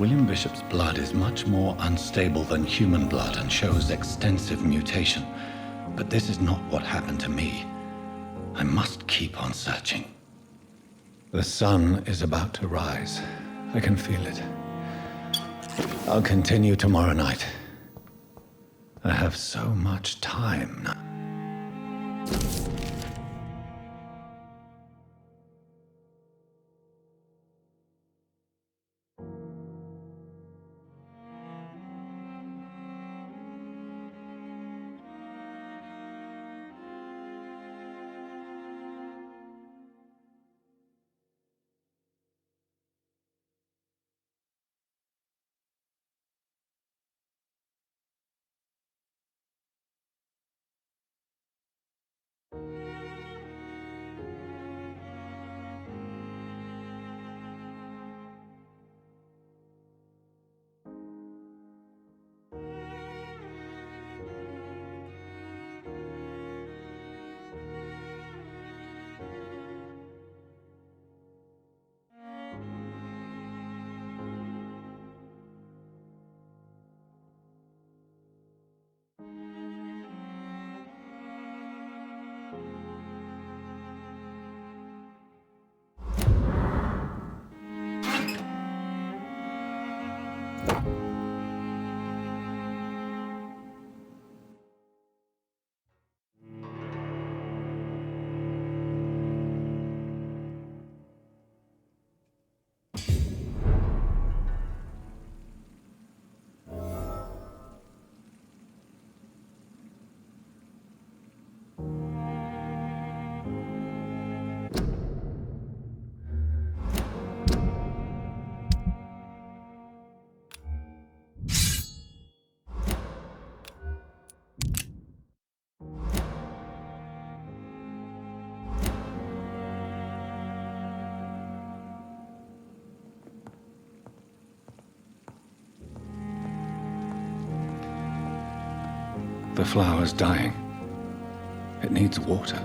William Bishop's blood is much more unstable than human blood and shows extensive mutation. But this is not what happened to me. I must keep on searching. The sun is about to rise. I can feel it. I'll continue tomorrow night. I have so much time now. The flower's dying. It needs water.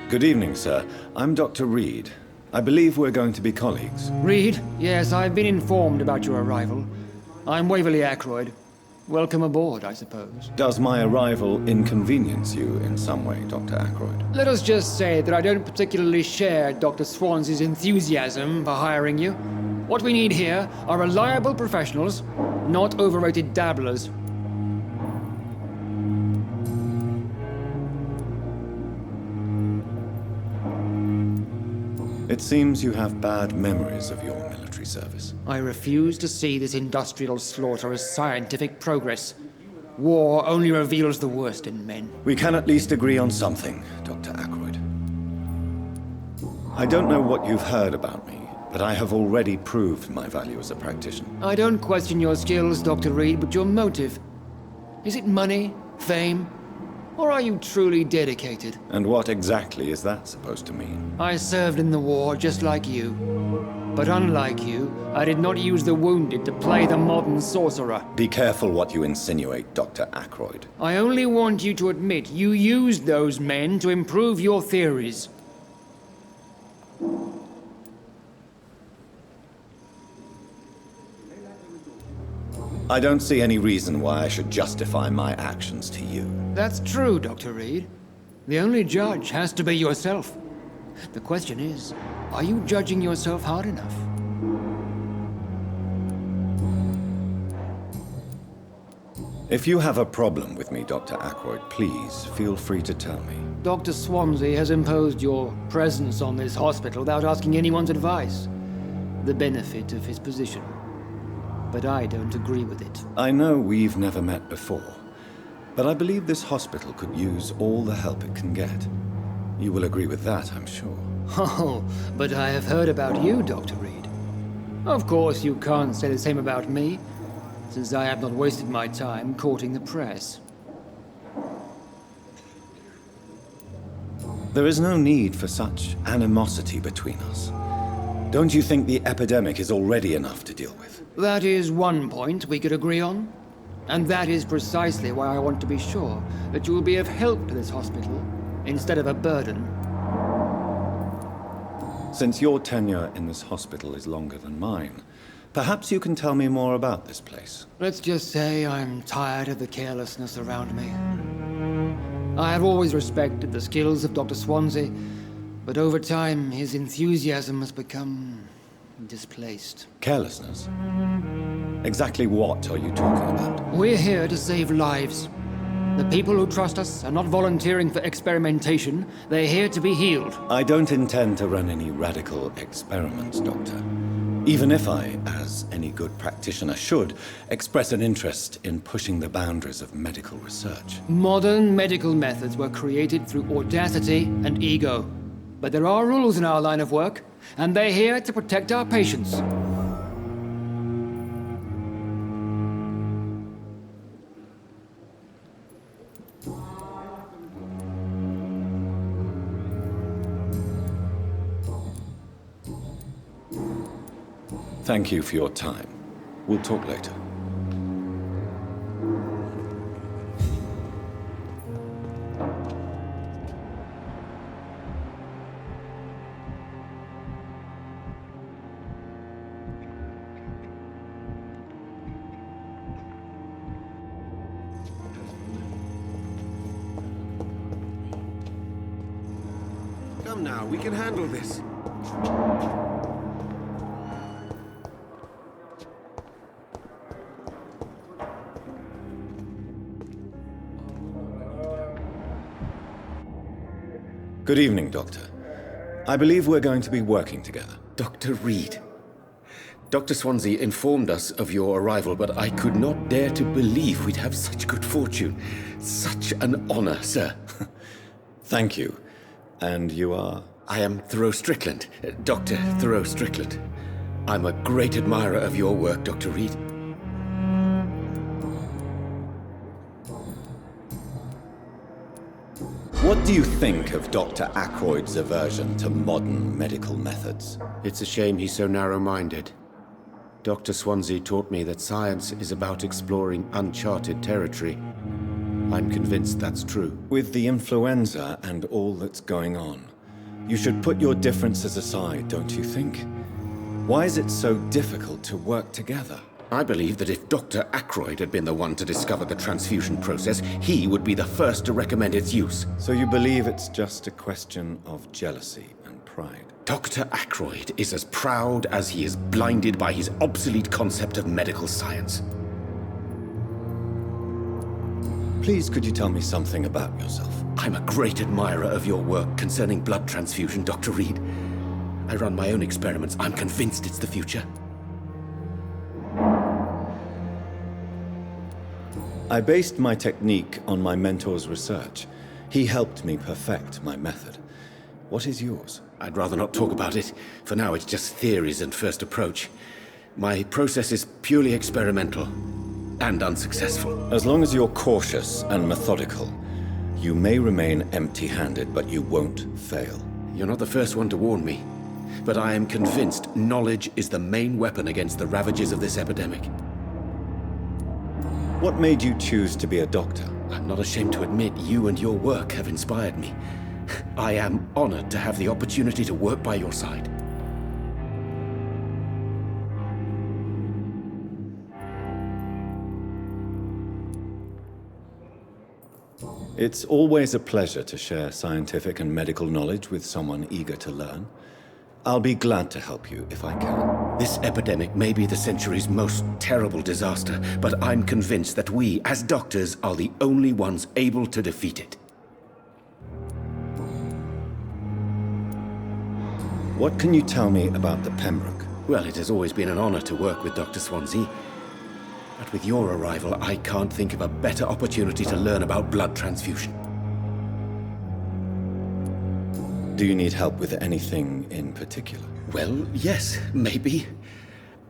Good evening, sir. I'm Dr. Reed. I believe we're going to be colleagues. Reed? Yes, I've been informed about your arrival. I'm Waverly Ackroyd. Welcome aboard, I suppose. Does my arrival inconvenience you in some way, Dr. Ackroyd? Let us just say that I don't particularly share Dr. Swansea's enthusiasm for hiring you. What we need here are reliable professionals, not overrated dabblers. It seems you have bad memories of your military service. I refuse to see this industrial slaughter as scientific progress. War only reveals the worst in men. We can at least agree on something, Dr. Ackroyd. I don't know what you've heard about me, but I have already proved my value as a practitioner. I don't question your skills, Dr. Reed, but your motive. Is it money, fame, or are you truly dedicated? And what exactly is that supposed to mean? I served in the war just like you. But unlike you, I did not use the wounded to play the modern sorcerer. Be careful what you insinuate, Dr. Ackroyd. I only want you to admit you used those men to improve your theories. I don't see any reason why I should justify my actions to you. That's true, Dr. Reed. The only judge has to be yourself. The question is, are you judging yourself hard enough? If you have a problem with me, Dr. Ackroyd, please feel free to tell me. Dr. Swansea has imposed your presence on this hospital without asking anyone's advice. The benefit of his position. But I don't agree with it. I know we've never met before, but I believe this hospital could use all the help it can get. You will agree with that, I'm sure. Oh, but I have heard about you, Dr. Reed. Of course, you can't say the same about me, since I have not wasted my time courting the press. There is no need for such animosity between us. Don't you think the epidemic is already enough to deal with? That is one point we could agree on. And that is precisely why I want to be sure that you will be of help to this hospital, instead of a burden. Since your tenure in this hospital is longer than mine, perhaps you can tell me more about this place. Let's just say I'm tired of the carelessness around me. I have always respected the skills of Dr. Swansea, but over time his enthusiasm has become displaced. Carelessness? Exactly what are you talking about? We're here to save lives. The people who trust us are not volunteering for experimentation. They're here to be healed. I don't intend to run any radical experiments, Doctor. Even if I, as any good practitioner should, express an interest in pushing the boundaries of medical research. Modern medical methods were created through audacity and ego. But there are rules in our line of work, and they're here to protect our patients. Thank you for your time. We'll talk later. Come now, we can handle this. Good evening, Doctor. I believe we're going to be working together. Dr. Reed. Dr. Swansea informed us of your arrival, but I could not dare to believe we'd have such good fortune. Such an honor, sir. Thank you. And you are? I am Thoreau Strickland, Dr. Thoreau Strickland. I'm a great admirer of your work, Dr. Reed. What do you think of Dr. Ackroyd's aversion to modern medical methods? It's a shame he's so narrow-minded. Dr. Swansea taught me that science is about exploring uncharted territory. I'm convinced that's true. With the influenza and all that's going on, You should put your differences aside, don't you think? Why is it so difficult to work together? I believe that if Dr. Ackroyd had been the one to discover the transfusion process, he would be the first to recommend its use. So you believe it's just a question of jealousy and pride? Dr. Ackroyd is as proud as he is blinded by his obsolete concept of medical science. Please, could you tell me something about yourself? I'm a great admirer of your work concerning blood transfusion, Dr. Reed. I run my own experiments. I'm convinced it's the future. I based my technique on my mentor's research. He helped me perfect my method. What is yours? I'd rather not talk about it. For now, it's just theories and first approach. My process is purely experimental and unsuccessful. As long as you're cautious and methodical, you may remain empty-handed, but you won't fail. You're not the first one to warn me, but I am convinced knowledge is the main weapon against the ravages of this epidemic. What made you choose to be a doctor? I'm not ashamed to admit you and your work have inspired me. I am honored to have the opportunity to work by your side. It's always a pleasure to share scientific and medical knowledge with someone eager to learn. I'll be glad to help you if I can. This epidemic may be the century's most terrible disaster, but I'm convinced that we, as doctors, are the only ones able to defeat it. What can you tell me about the Pembroke? Well, it has always been an honor to work with Dr. Swansea. But with your arrival, I can't think of a better opportunity to learn about blood transfusion. Do you need help with anything in particular? Well, yes, maybe.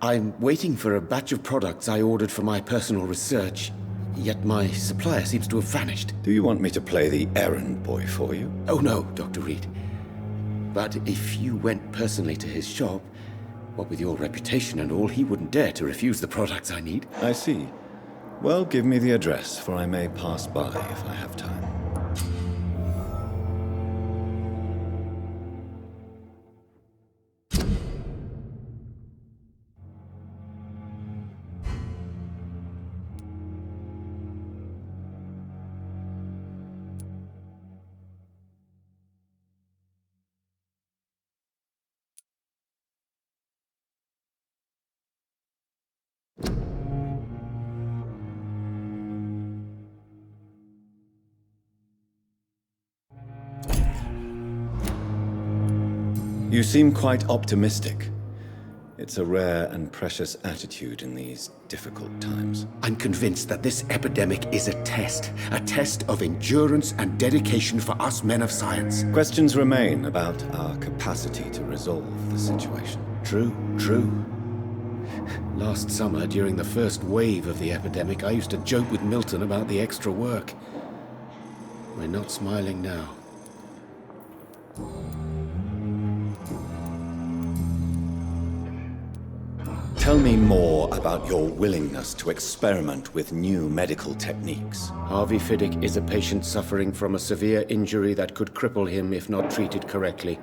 I'm waiting for a batch of products I ordered for my personal research, yet my supplier seems to have vanished. Do you want me to play the errand boy for you? Oh no, Dr. Reed. But if you went personally to his shop, what with your reputation and all, he wouldn't dare to refuse the products I need. I see. Well, give me the address, for I may pass by if I have time. You seem quite optimistic. It's a rare and precious attitude in these difficult times. I'm convinced that this epidemic is a test of endurance and dedication for us men of science. Questions remain about our capacity to resolve the situation. True. Last summer, during the first wave of the epidemic, I used to joke with Milton about the extra work. We're not smiling now. Tell me more about your willingness to experiment with new medical techniques. Harvey Fiddick is a patient suffering from a severe injury that could cripple him if not treated correctly.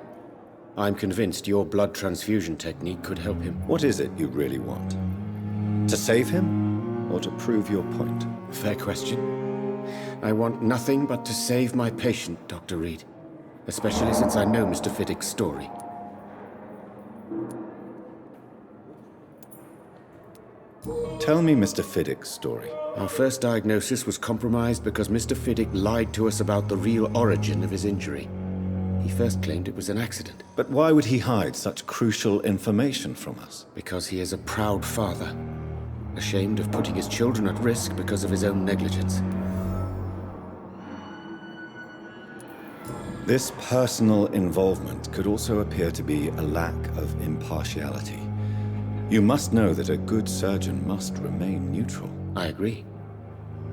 I'm convinced your blood transfusion technique could help him. What is it you really want? To save him, or to prove your point? Fair question. I want nothing but to save my patient, Dr. Reed. Especially since I know Mr. Fiddick's story. Tell me Mr. Fiddick's story. Our first diagnosis was compromised because Mr. Fiddick lied to us about the real origin of his injury. He first claimed it was an accident. But why would he hide such crucial information from us? Because he is a proud father, ashamed of putting his children at risk because of his own negligence. This personal involvement could also appear to be a lack of impartiality. You must know that a good surgeon must remain neutral. I agree.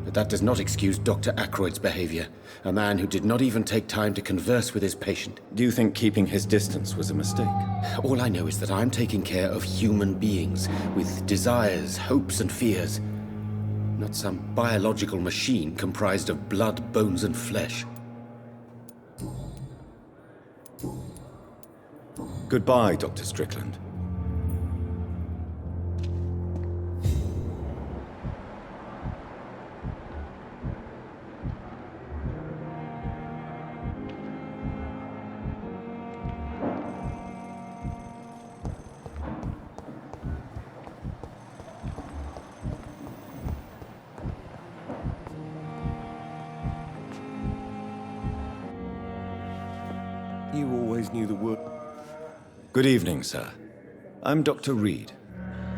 But that does not excuse Dr. Ackroyd's behavior, a man who did not even take time to converse with his patient. Do you think keeping his distance was a mistake? All I know is that I'm taking care of human beings with desires, hopes, and fears. Not some biological machine comprised of blood, bones, and flesh. Goodbye, Dr. Strickland. You always knew the word. Good evening, sir. I'm Dr. Reed.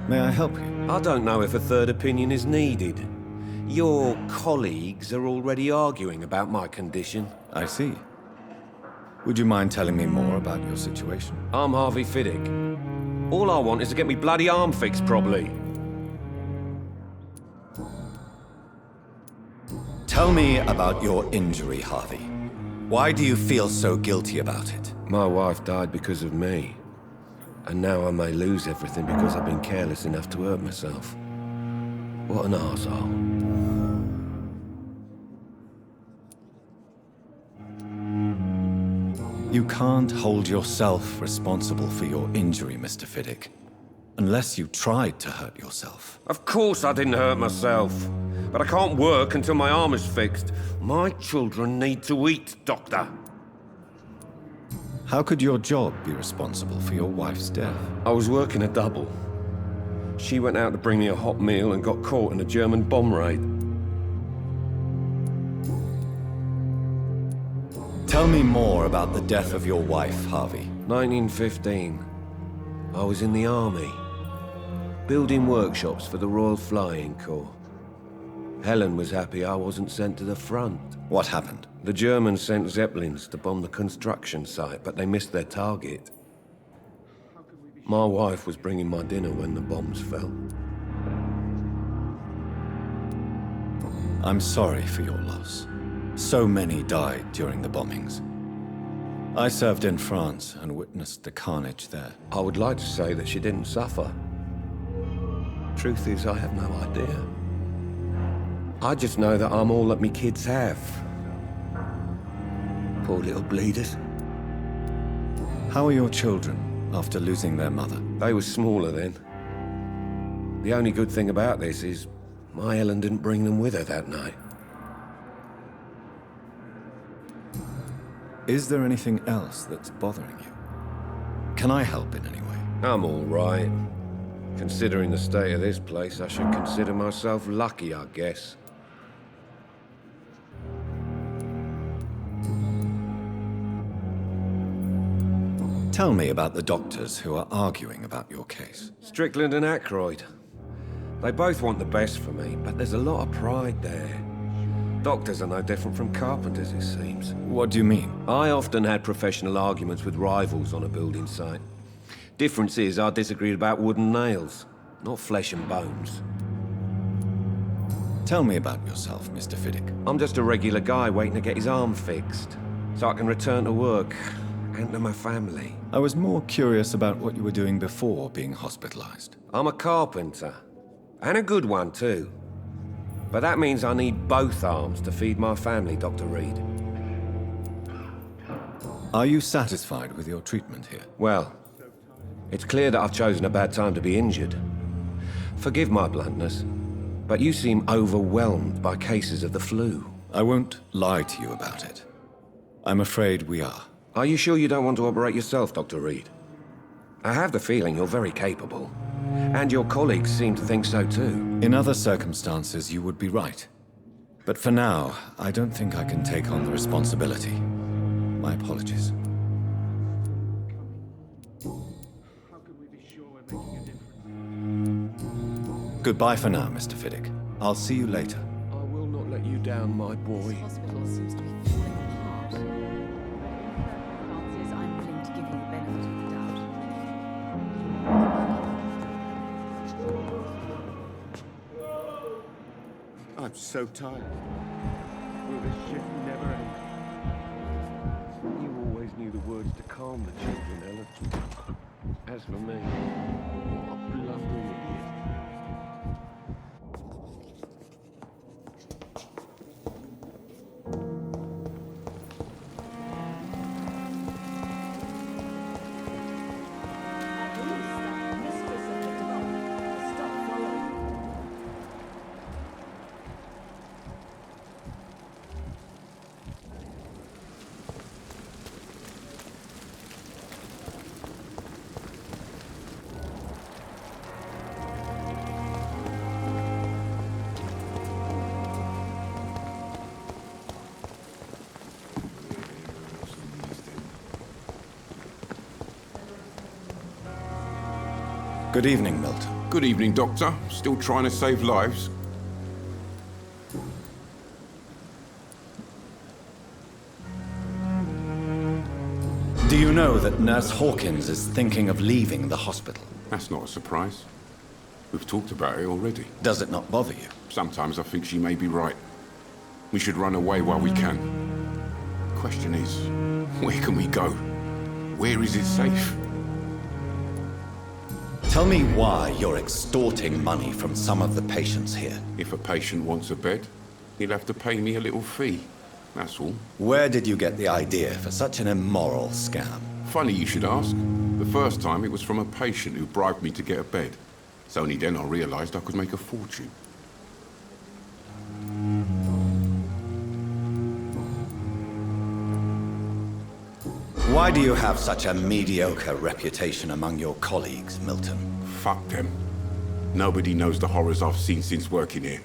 May I help you? I don't know if a third opinion is needed. Your colleagues are already arguing about my condition. I see. Would you mind telling me more about your situation? I'm Harvey Fiddick. All I want is to get me bloody arm fixed properly. Tell me about your injury, Harvey. Why do you feel so guilty about it? My wife died because of me. And now I may lose everything because I've been careless enough to hurt myself. What an arsehole. You can't hold yourself responsible for your injury, Mr. Fiddick. Unless you tried to hurt yourself. Of course I didn't hurt myself. But I can't work until my arm is fixed. My children need to eat, Doctor. How could your job be responsible for your wife's death? I was working a double. She went out to bring me a hot meal and got caught in a German bomb raid. Tell me more about the death of your wife, Harvey. 1915. I was in the army, building workshops for the Royal Flying Corps. Helen was happy I wasn't sent to the front. What happened? The Germans sent Zeppelins to bomb the construction site, but they missed their target. My wife was bringing my dinner when the bombs fell. I'm sorry for your loss. So many died during the bombings. I served in France and witnessed the carnage there. I would like to say that she didn't suffer. Truth is, I have no idea. I just know that I'm all that me kids have. Poor little bleeders. How are your children after losing their mother? They were smaller then. The only good thing about this is my Helen didn't bring them with her that night. Is there anything else that's bothering you? Can I help in any way? I'm all right. Considering the state of this place, I should consider myself lucky, I guess. Tell me about the doctors who are arguing about your case. Strickland and Aykroyd. They both want the best for me, but there's a lot of pride there. Doctors are no different from carpenters, it seems. What do you mean? I often had professional arguments with rivals on a building site. Difference is, I disagreed about wooden nails, not flesh and bones. Tell me about yourself, Mr. Fiddick. I'm just a regular guy waiting to get his arm fixed, so I can return to work and to my family. I was more curious about what you were doing before being hospitalized. I'm a carpenter, and a good one too. But that means I need both arms to feed my family, Dr. Reed. Are you satisfied with your treatment here? Well, it's clear that I've chosen a bad time to be injured. Forgive my bluntness, but you seem overwhelmed by cases of the flu. I won't lie to you about it. I'm afraid we are. Are you sure you don't want to operate yourself, Dr. Reed? I have the feeling you're very capable. And your colleagues seem to think so too. In other circumstances, you would be right. But for now, I don't think I can take on the responsibility. My apologies. Goodbye for now, Mr. Fiddick. I'll see you later. I will not let you down, my boy. Hospital seems to be falling apart. Francis, I'm willing to give you the benefit of the doubt. I'm so tired. Will this shit never end? You always knew the words to calm the children, Ellen. As for me, what a blundering idiot. Good evening, Milton. Good evening, Doctor. Still trying to save lives? Do you know that Nurse Hawkins is thinking of leaving the hospital? That's not a surprise. We've talked about it already. Does it not bother you? Sometimes I think she may be right. We should run away while we can. Question is, where can we go? Where is it safe? Tell me why you're extorting money from some of the patients here. If a patient wants a bed, he'll have to pay me a little fee. That's all. Where did you get the idea for such an immoral scam? Funny you should ask. The first time it was from a patient who bribed me to get a bed. It's only then I realized I could make a fortune. Why do you have such a mediocre reputation among your colleagues, Milton? Fuck them. Nobody knows the horrors I've seen since working here.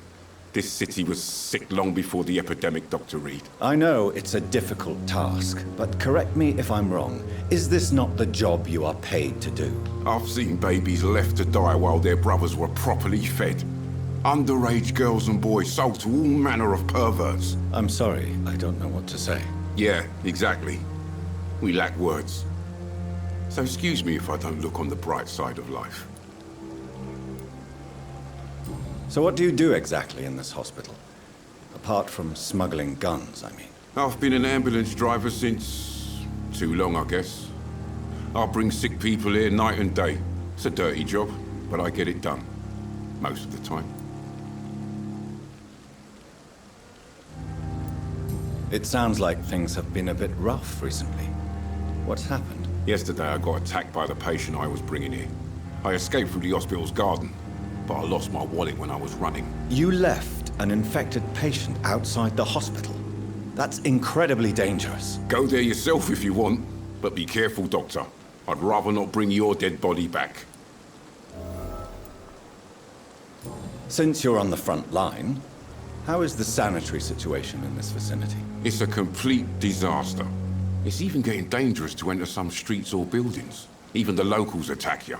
This city was sick long before the epidemic, Dr. Reed. I know it's a difficult task, but correct me if I'm wrong. Is this not the job you are paid to do? I've seen babies left to die while their brothers were properly fed. Underage girls and boys sold to all manner of perverts. I'm sorry, I don't know what to say. Yeah, exactly. We lack words. So excuse me if I don't look on the bright side of life. So what do you do exactly in this hospital? Apart from smuggling guns, I mean. I've been an ambulance driver since... too long, I guess. I bring sick people here night and day. It's a dirty job, but I get it done. Most of the time. It sounds like things have been a bit rough recently. What's happened? Yesterday I got attacked by the patient I was bringing here. I escaped through the hospital's garden, but I lost my wallet when I was running. You left an infected patient outside the hospital. That's incredibly dangerous. Go there yourself if you want, but be careful, Doctor. I'd rather not bring your dead body back. Since you're on the front line, how is the sanitary situation in this vicinity? It's a complete disaster. It's even getting dangerous to enter some streets or buildings. Even the locals attack you.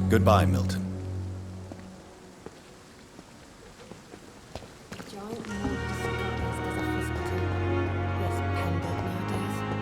Goodbye, Milton. Giant morgue disguised as a hospital. Yes, pendant nowadays.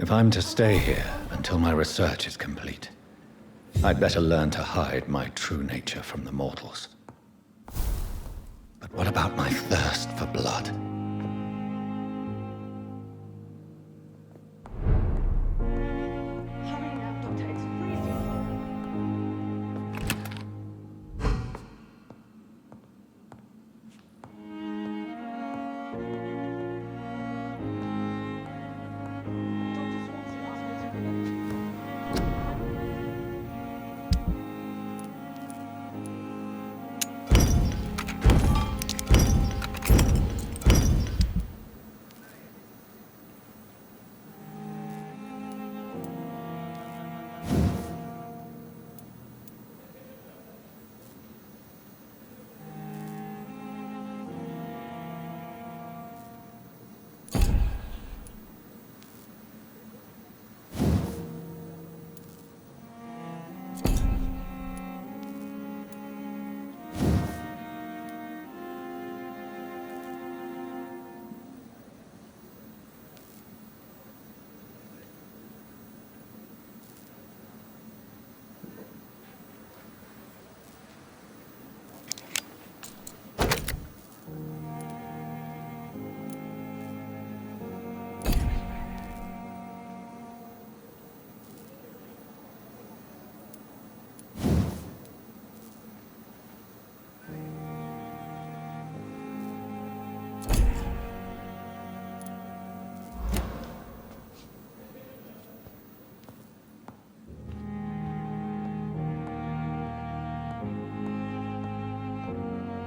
If I'm to stay here until my research is complete, I'd better learn to hide my true nature from the mortals. But what about my thirst for blood? Hurry now, Doctor. It's freezing.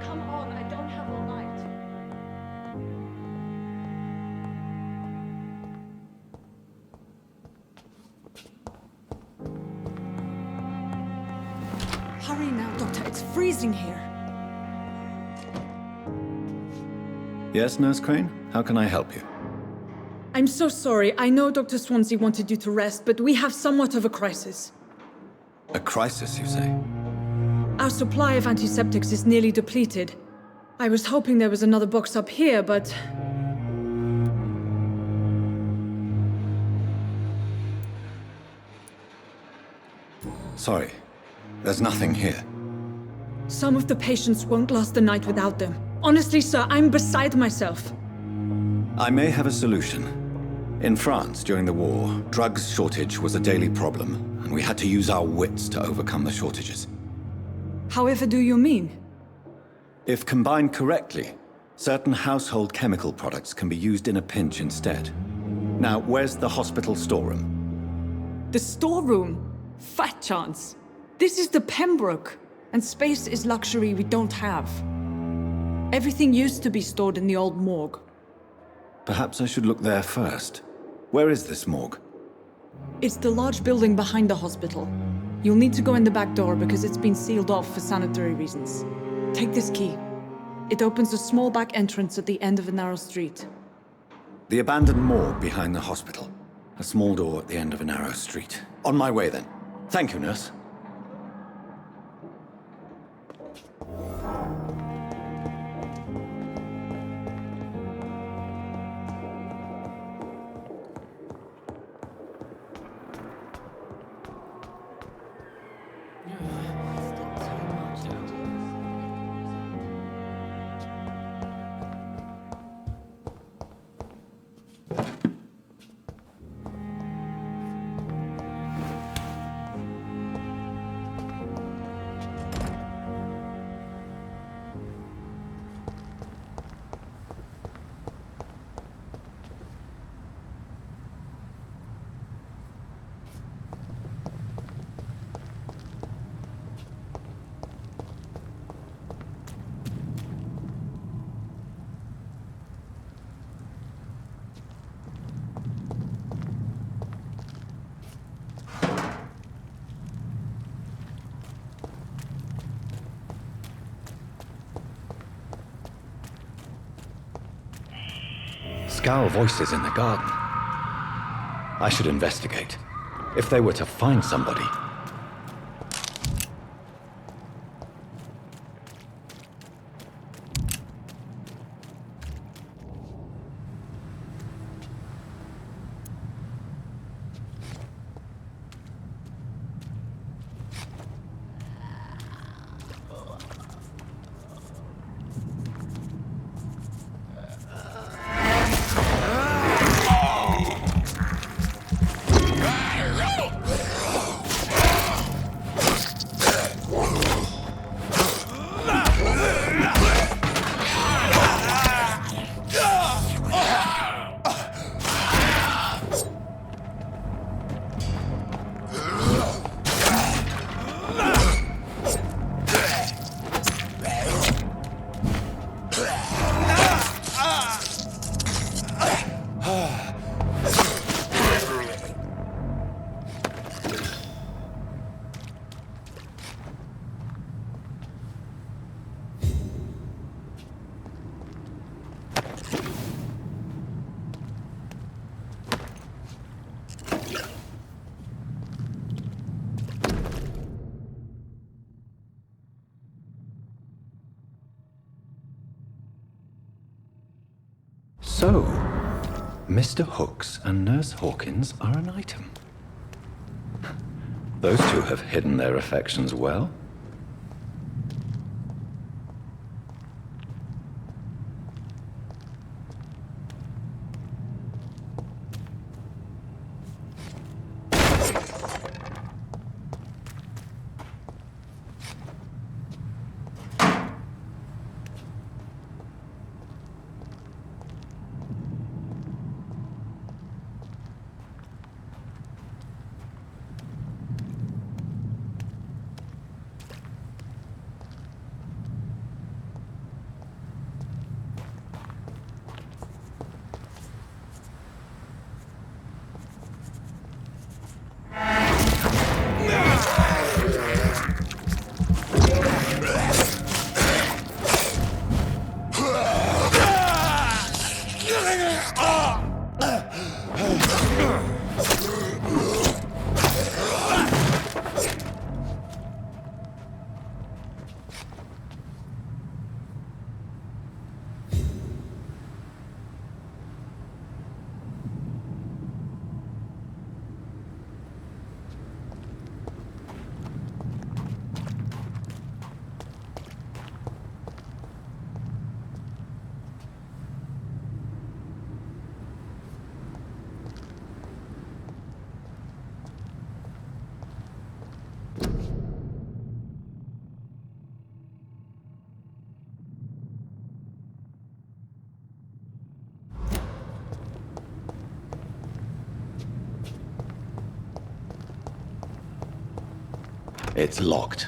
Come on, I don't have all night. Hurry now, Doctor. It's freezing here. Yes, Nurse Crane? How can I help you? I'm so sorry. I know Dr. Swansea wanted you to rest, but we have somewhat of a crisis. A crisis, you say? Our supply of antiseptics is nearly depleted. I was hoping there was another box up here, but... Sorry. There's nothing here. Some of the patients won't last the night without them. Honestly, sir, I'm beside myself. I may have a solution. In France, during the war, drugs shortage was a daily problem, and we had to use our wits to overcome the shortages. However do you mean? If combined correctly, certain household chemical products can be used in a pinch instead. Now, where's the hospital storeroom? The storeroom? Fat chance. This is the Pembroke, and space is luxury we don't have. Everything used to be stored in the old morgue. Perhaps I should look there first. Where is this morgue? It's the large building behind the hospital. You'll need to go in the back door because it's been sealed off for sanitary reasons. Take this key. It opens a small back entrance at the end of a narrow street. The abandoned morgue behind the hospital. A small door at the end of a narrow street. On my way then. Thank you, nurse. Scowl voices in the garden. I should investigate. If they were to find somebody. So, Mr. Hooks and Nurse Hawkins are an item. Those two have hidden their affections well. It's locked.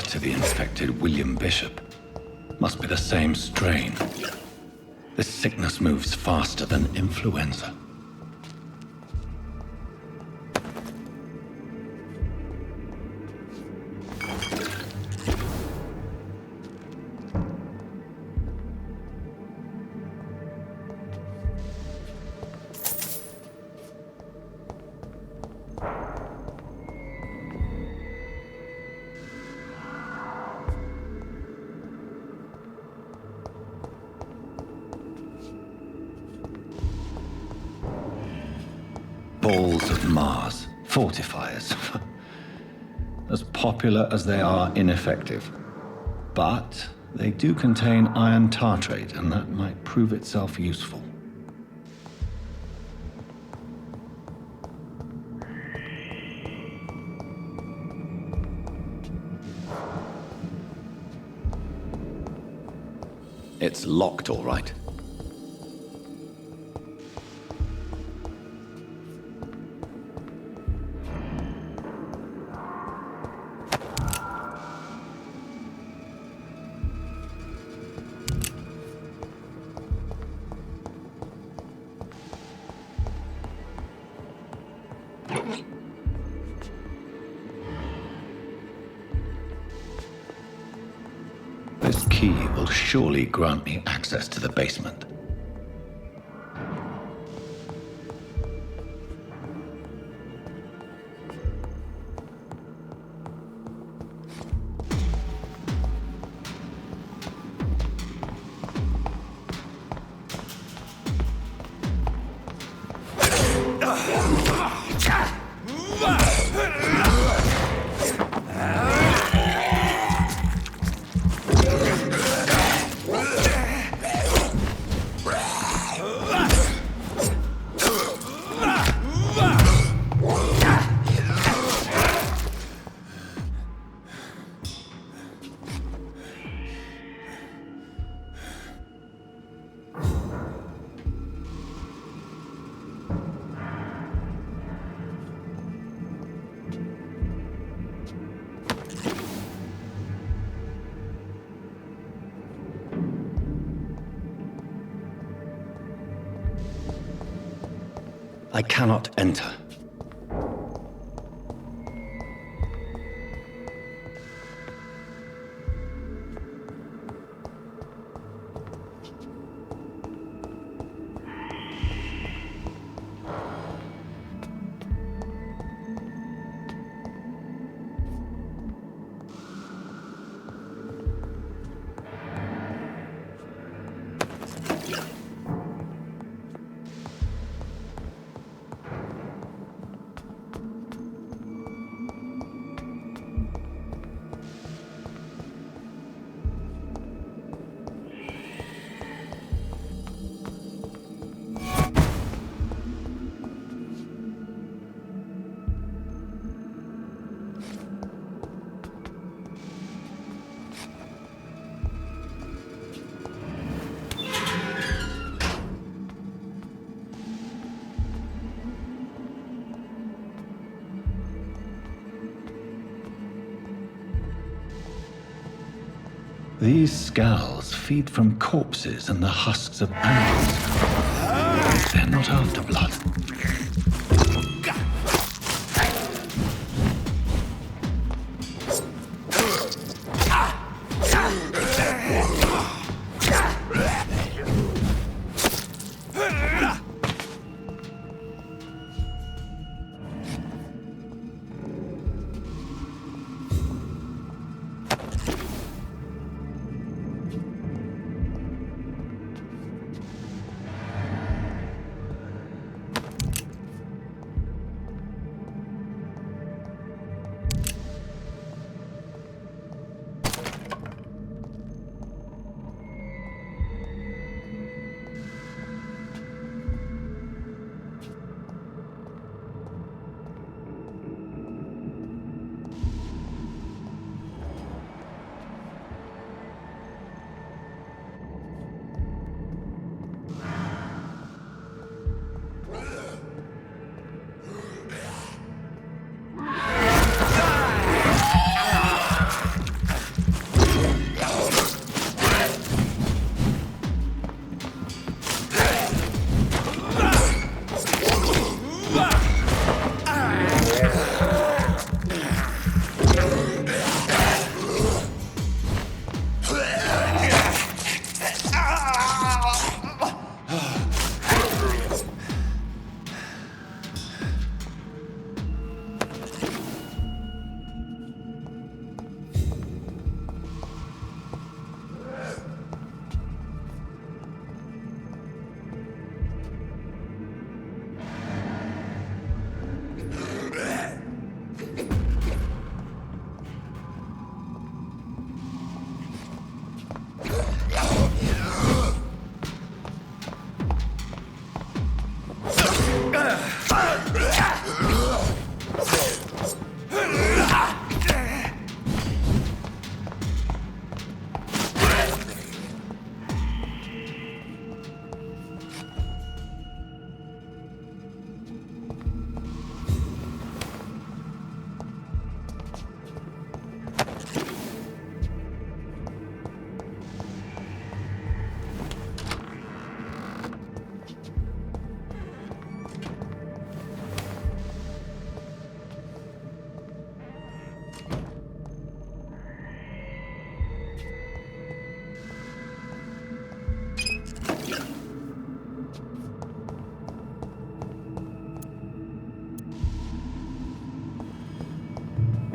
to the infected William Bishop. Must be the same strain. This sickness moves faster than influenza. Balls of Mars, fortifiers. As popular as they are ineffective. But they do contain iron tartrate, and that might prove itself useful. It's locked, all right. This key will surely grant me access to the basement. I cannot enter. These scowls feed from corpses and the husks of animals. They're not after blood.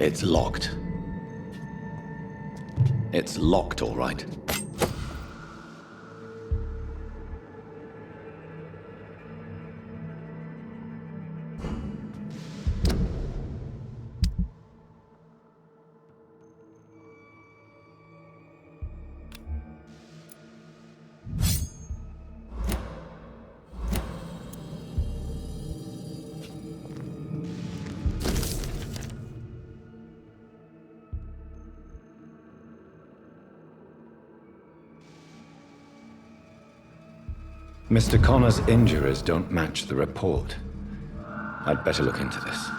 It's locked. It's locked, all right. Mr. Connor's injuries don't match the report. I'd better look into this.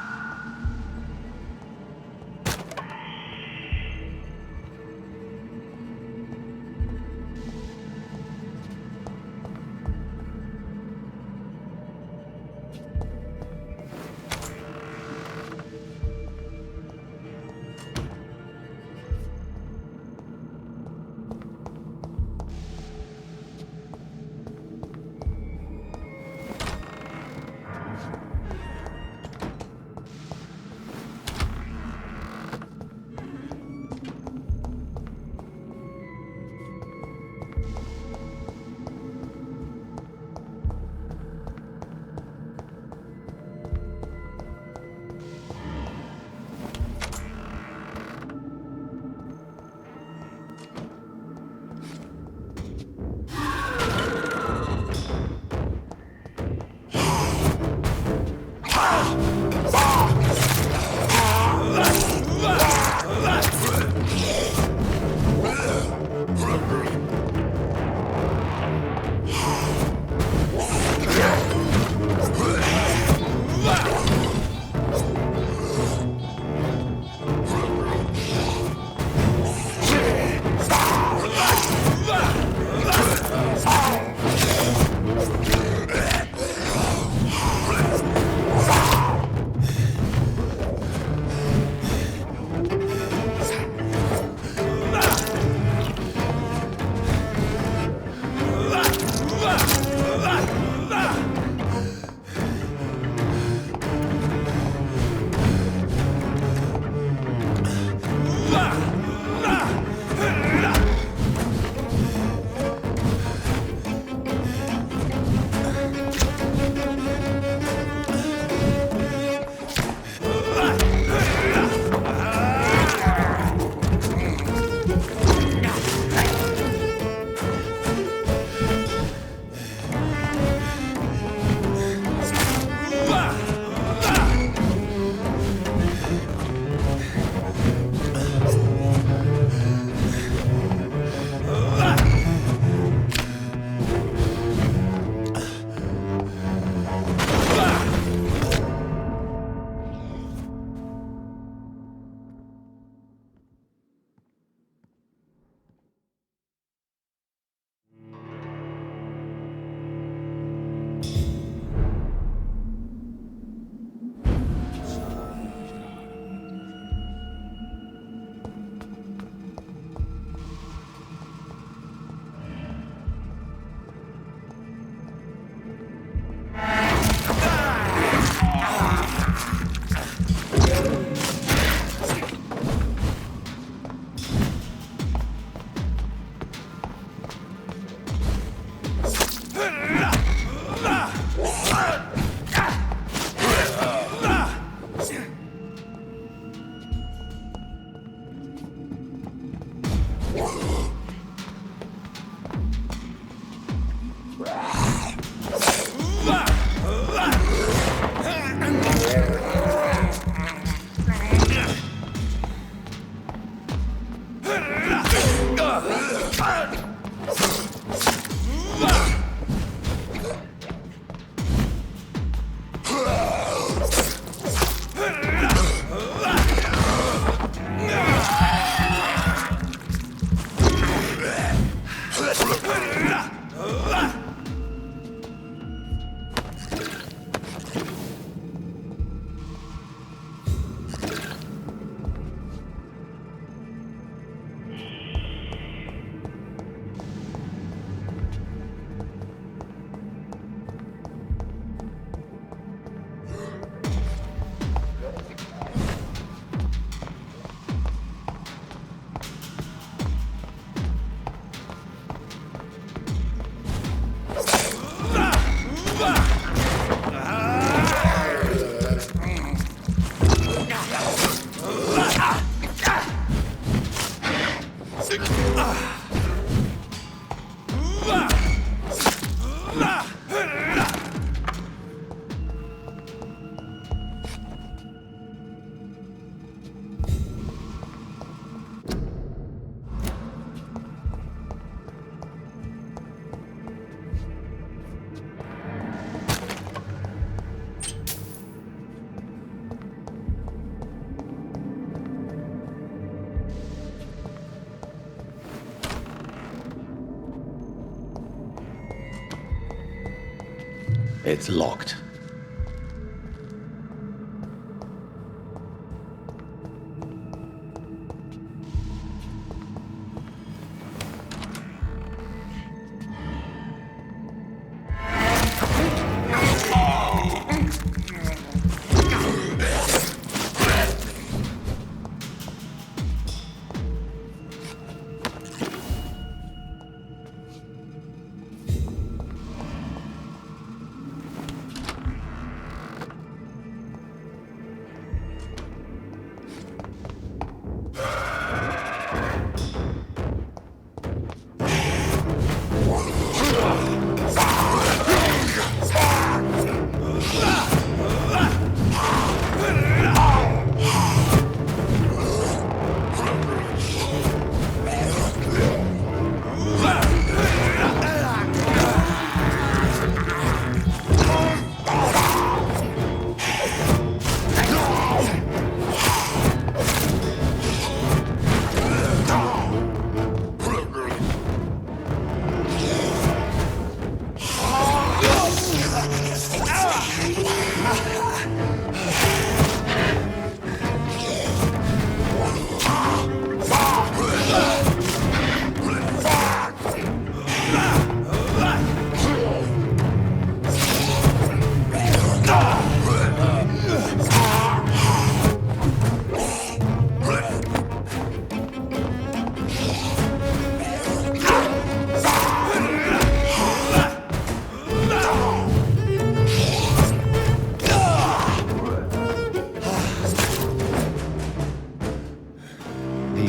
It's locked.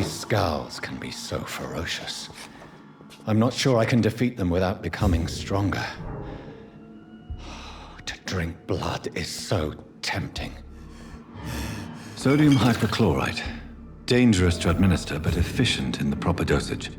Scowls can be so ferocious. I'm not sure I can defeat them without becoming stronger. To drink blood is so tempting. Sodium hypochlorite. Dangerous to administer, but efficient in the proper dosage.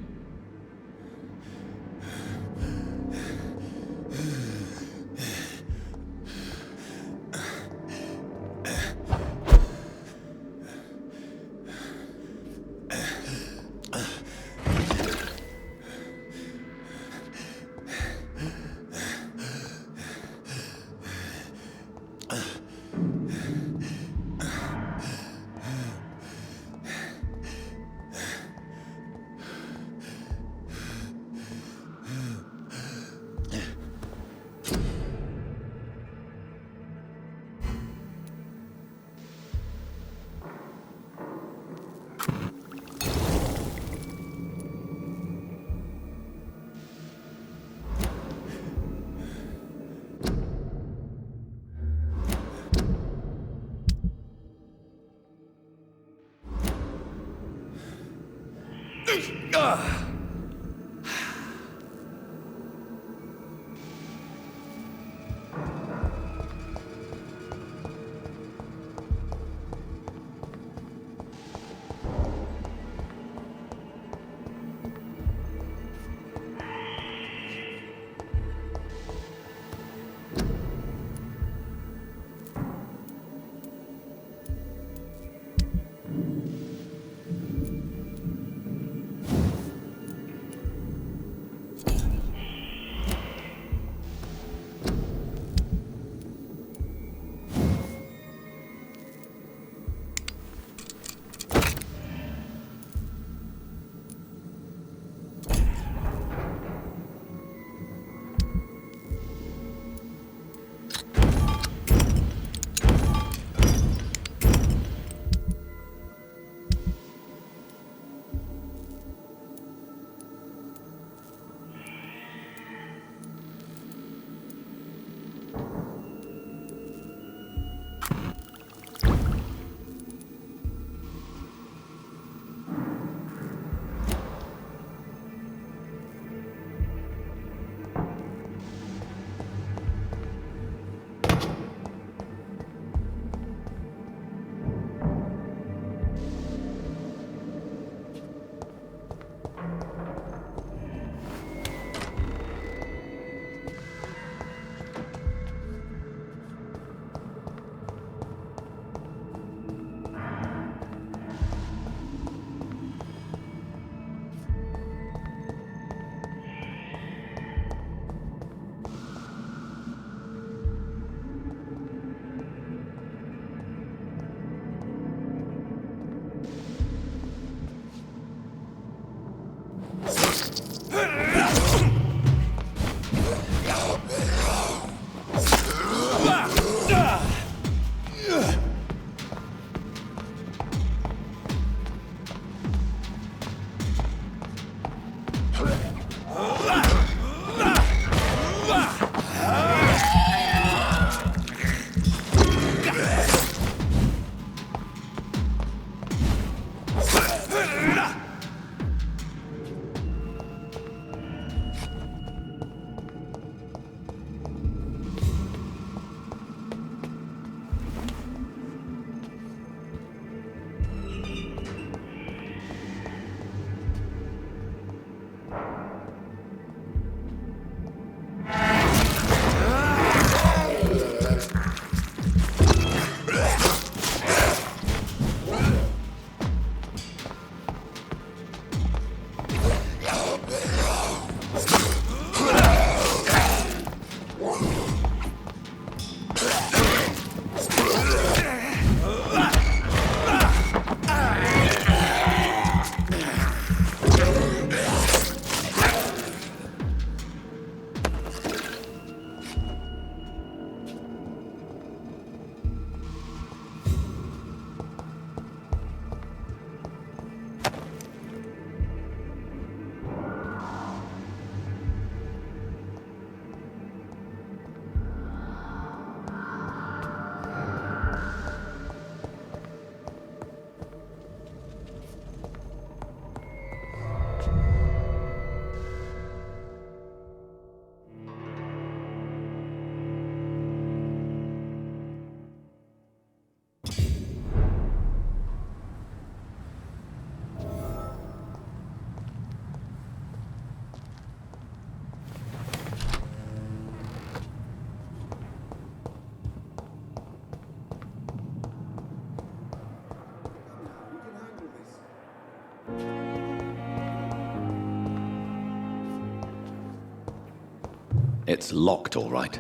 It's locked, all right.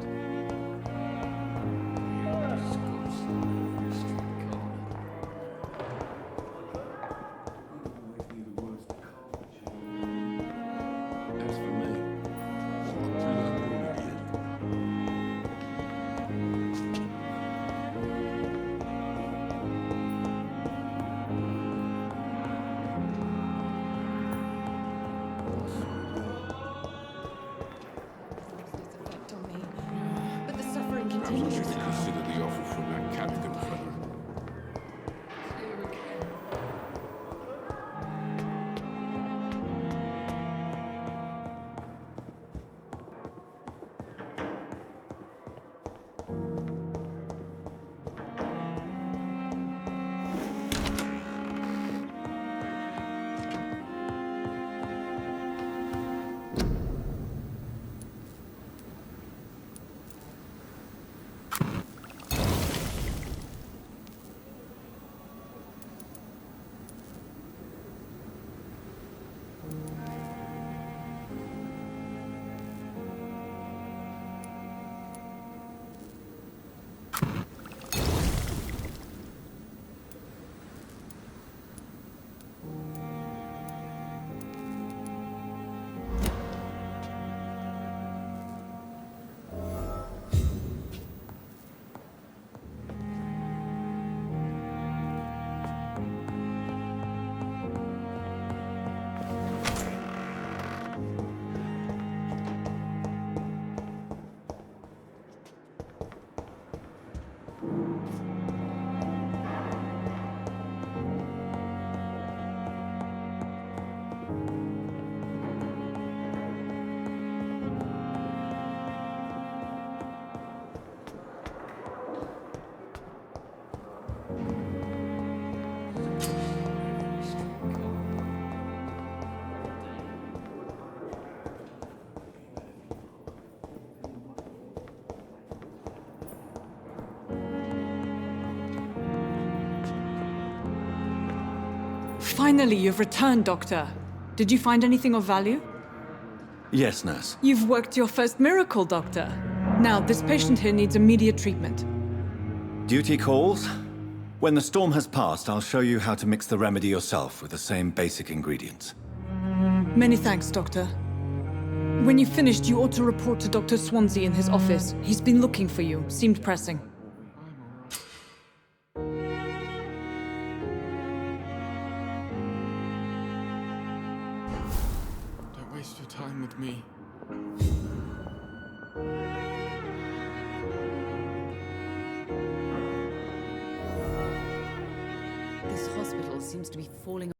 As for me, Its effect on me. But the suffering Perhaps I continues. should reconsider the offer from that Callaghan fellow. Finally, you've returned, Doctor. Did you find anything of value? Yes, nurse. You've worked your first miracle, Doctor. Now, this patient here needs immediate treatment. Duty calls. When the storm has passed, I'll show you how to mix the remedy yourself with the same basic ingredients. Many thanks, Doctor. When you've finished, you ought to report to Dr. Swansea in his office. He's been looking for you. Seemed pressing. Don't waste your time with me. This hospital seems to be falling